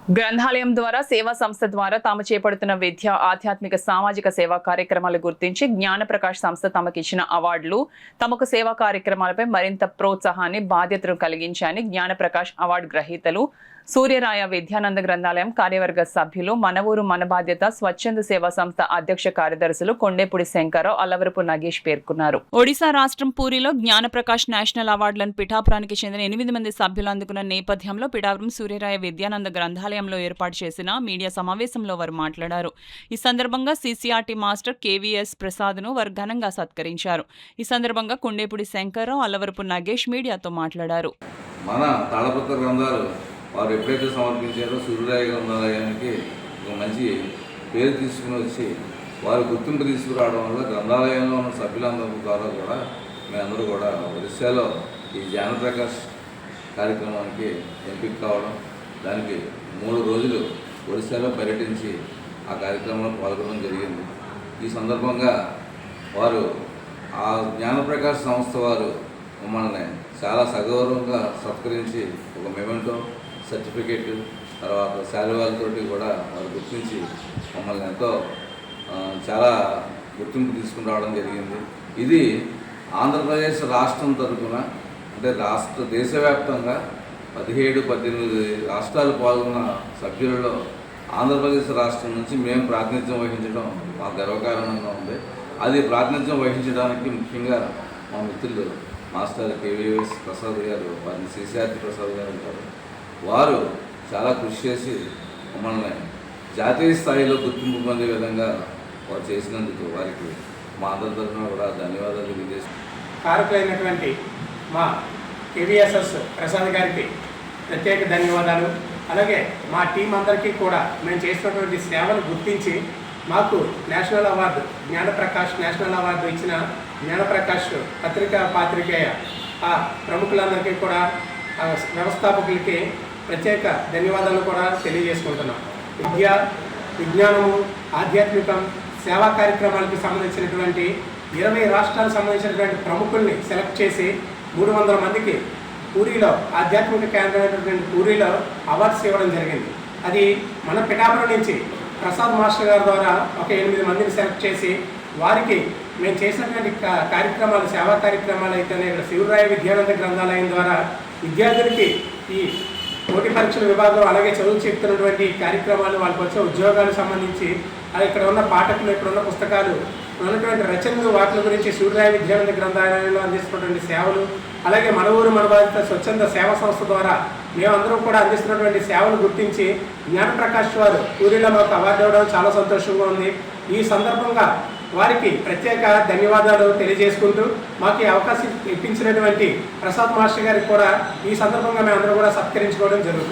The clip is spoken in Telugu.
గ్రంథాలయం ద్వారా సేవా సంస్థ ద్వారా తాము చేపడుతున్న విద్య ఆధ్యాత్మిక సామాజిక సేవా కార్యక్రమాలు గుర్తించి జ్ఞానప్రకాష్ సంస్థ తమకిచ్చిన అవార్డులు తమకు సేవా కార్యక్రమాలపై మరింత ప్రోత్సాహాన్ని బాధ్యతను కలిగించాయని జ్ఞానప్రకాష్ అవార్డు గ్రహీతలు సూర్యరాయ విద్యానంద గ్రంథాలయం కార్యవర్గ సభ్యులు మన ఊరు మన బాధ్యత స్వచ్ఛంద సేవా సంస్థ అధ్యక్ష కార్యదర్శులు కొండేపూడి శంకరరావు అల్లవరపు నగేష్ పేర్కొన్నారు. ఒడిశా రాష్ట్రం పూరిలో జ్ఞానప్రకాష్ నేషనల్ అవార్డులను పిఠాపురానికి చెందిన 8 మంది సభ్యులు అందుకున్న నేపథ్యంలో పిఠాపురం సూర్యరాయ విద్యానంద గ్రంథాలయంలో ఏర్పాటు చేసిన మీడియా సమావేశంలో వారు మాట్లాడారు. ఈ సందర్భంగా సిసిఆర్టీ మాస్టర్ కేవీఎస్ ప్రసాద్ను వారు ఘనంగా సత్కరించారు. ఈ సందర్భంగా కొండేపూడి శంకరరావు అల్లవరపు నగేష్ మీడియాతో మాట్లాడారు. వారు ఎప్పుడైతే సమర్పించారో సూర్యరాయ గ్రంథాలయానికి ఒక మంచి పేరు తీసుకుని వచ్చి వారు గుర్తింపు తీసుకురావడం వల్ల గ్రంథాలయంలో ఉన్న సభ్యులందరి ద్వారా కూడా మేమందరూ కూడా ఒడిశాలో ఈ జ్ఞానప్రకాష్ కార్యక్రమానికి ఎంపిక కావడం, దానికి 3 రోజులు ఒడిశాలో పర్యటించి ఆ కార్యక్రమంలో పాల్గొనడం జరిగింది. ఈ సందర్భంగా వారు ఆ జ్ఞానప్రకాష్ సంస్థ వారు మమ్మల్ని చాలా సగౌరవంగా సత్కరించి ఒక మెమెంటో సర్టిఫికేట్ తర్వాత శాలువాలతోటి కూడా వారు గుర్తించి మమ్మల్ని ఎంతో చాలా గుర్తింపు తీసుకుని రావడం జరిగింది. ఇది ఆంధ్రప్రదేశ్ రాష్ట్రం తరఫున అంటే దేశవ్యాప్తంగా 17-18 రాష్ట్రాలు పాల్గొన్న సభ్యులలో ఆంధ్రప్రదేశ్ రాష్ట్రం నుంచి మేము ప్రాతినిధ్యం వహించడం మాకు గర్వకారణంగా ఉంది. అది ప్రాతినిధ్యం వహించడానికి ముఖ్యంగా మా మిత్రులు మాస్టర్ కేవీఎస్ ప్రసాద్ గారు, వారిని సిసిఆర్టీ ప్రసాద్ గారు ఉంటారు. వారు చాలా కృషి చేసి మమ్మల్ని జాతీయ స్థాయిలో గుర్తింపు పొందే విధంగా వారు చేసినందుకు వారికి మా అందరి తరఫున కూడా ధన్యవాదాలు తెలియజేస్తున్నాం. కారకులైనటువంటి మా కేవీఎస్ఎస్ ప్రసాద్ గారికి ప్రత్యేక ధన్యవాదాలు. అలాగే మా టీం అందరికీ కూడా మేము చేసినటువంటి సేవలు గుర్తించి మాకు national award Gnanaprakash national award ఇచ్చిన జ్ఞానప్రకాష్ పాత్రికేయ ఆ ప్రముఖులందరికీ కూడా వ్యవస్థాపకులకి ప్రత్యేక ధన్యవాదాలు కూడా తెలియజేసుకుంటున్నాం. విద్య, విజ్ఞానము, ఆధ్యాత్మికం, సేవా కార్యక్రమాలకు సంబంధించినటువంటి 20 రాష్ట్రాలకు సంబంధించినటువంటి ప్రముఖుల్ని సెలెక్ట్ చేసి 300 మందికి పూరిలో ఆధ్యాత్మిక కేంద్రమైనటువంటి పూరిలో అవార్డ్స్ ఇవ్వడం జరిగింది. అది మన పిఠాపురం నుంచి ప్రసాద్ మాస్టర్ గారి ద్వారా ఒక 8 మందిని సెలెక్ట్ చేసి వారికి మేము చేసినటువంటి కార్యక్రమాలు సేవా కార్యక్రమాలు అయితేనే ఇక్కడ సూర్యరాయ విద్యానంద గ్రంథాలయం ద్వారా విద్యార్థులకి ఈ పోటీ పరీక్షల విభాగం అలాగే చదువు చెప్తున్నటువంటి కార్యక్రమాలు వాళ్ళకి వచ్చే ఉద్యోగాలకు సంబంధించి ఇక్కడ ఉన్న పాఠకులు ఇక్కడ ఉన్న పుస్తకాలు ఉన్నటువంటి రచనలు వాటి గురించి సూర్యరాయ విద్యానంద గ్రంథాలయంలో అందిస్తున్నటువంటి సేవలు అలాగే మన ఊరు మన బాధ్యత స్వచ్ఛంద సేవా సంస్థ ద్వారా మేమందరం కూడా అందిస్తున్నటువంటి సేవలు గుర్తించి జ్ఞానప్రకాష్ వారు పూరిలో మాకు అవార్డు ఇవ్వడం చాలా సంతోషంగా ఉంది. ఈ సందర్భంగా వారికి ప్రత్యేక ధన్యవాదాలు తెలియజేసుకుంటూ మాకు ఈ అవకాశం ఇప్పించినటువంటి ప్రసాద్ మాస్టర్ గారికి కూడా ఈ సందర్భంగా మేమందరం కూడా సత్కరించుకోవడం జరుగుతుంది.